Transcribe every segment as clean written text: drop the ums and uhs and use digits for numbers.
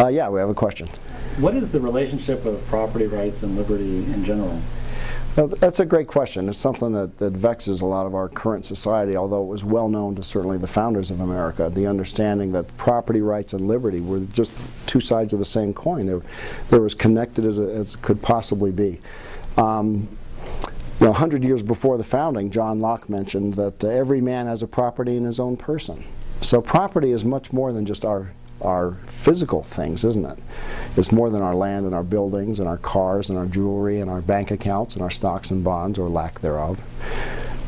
Yeah, we have a question. What is the relationship of property rights and liberty in general? That's a great question. It's something that vexes a lot of our current society, although it was well known to certainly the founders of America, the understanding that property rights and liberty were just two sides of the same coin. They're as connected as could possibly be. 100 years before the founding, John Locke mentioned that every man has a property in his own person. So property is much more than just our physical things, isn't it? It's more than our land and our buildings and our cars and our jewelry and our bank accounts and our stocks and bonds, or lack thereof.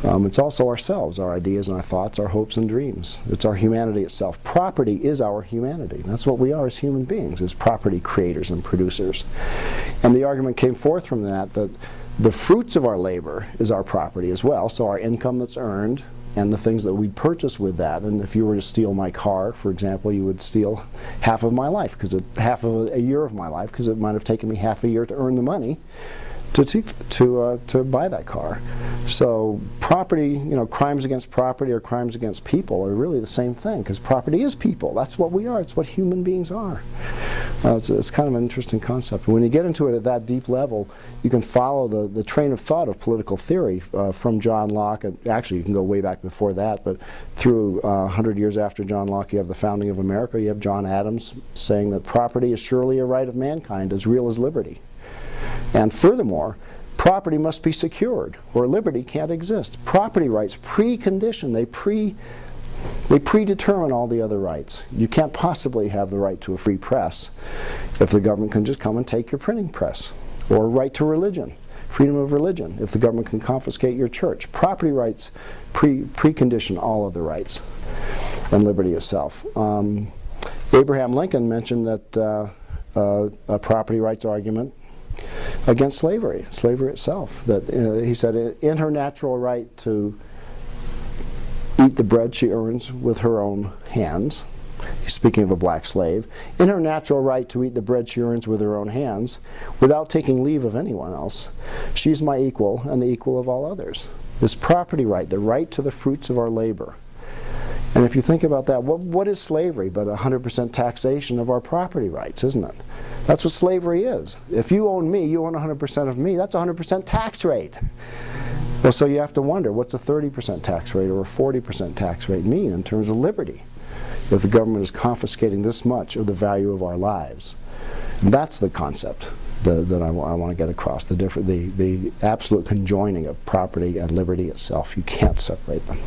It's also ourselves, our ideas and our thoughts, our hopes and dreams. It's our humanity itself. Property is our humanity. That's what we are as human beings, as property creators and producers. And the argument came forth from that the fruits of our labor is our property as well, so our income that's earned and the things that we purchase with that. And if you were to steal my car, for example, you would steal half of my life, half of a year of my life, because it might have taken me half a year to earn the money to buy that car. So property, crimes against property or crimes against people are really the same thing, because property is people. That's what we are. It's what human beings are. It's kind of an interesting concept. When you get into it at that deep level, you can follow the train of thought of political theory from John Locke. And actually, you can go way back before that, but through 100 years after John Locke, you have the founding of America. You have John Adams saying that property is surely a right of mankind, as real as liberty. And furthermore, property must be secured, or liberty can't exist. Property rights precondition, they predetermine all the other rights. You can't possibly have the right to a free press if the government can just come and take your printing press, or right to religion, freedom of religion, if the government can confiscate your church. Property rights precondition all other rights, and liberty itself. Abraham Lincoln mentioned that a property rights argument against slavery itself, that he said, in her natural right to eat the bread she earns with her own hands, he's speaking of a black slave, in her natural right to eat the bread she earns with her own hands, without taking leave of anyone else, she's my equal and the equal of all others. This property right, the right to the fruits of our labor. And if you think about that, what is slavery but 100% taxation of our property rights, isn't it? That's what slavery is. If you own me, you own 100% of me, that's a 100% tax rate. Well, so you have to wonder, what's a 30% tax rate or a 40% tax rate mean in terms of liberty, if the government is confiscating this much of the value of our lives? And that's the concept that I want to get across, the absolute conjoining of property and liberty itself. You can't separate them.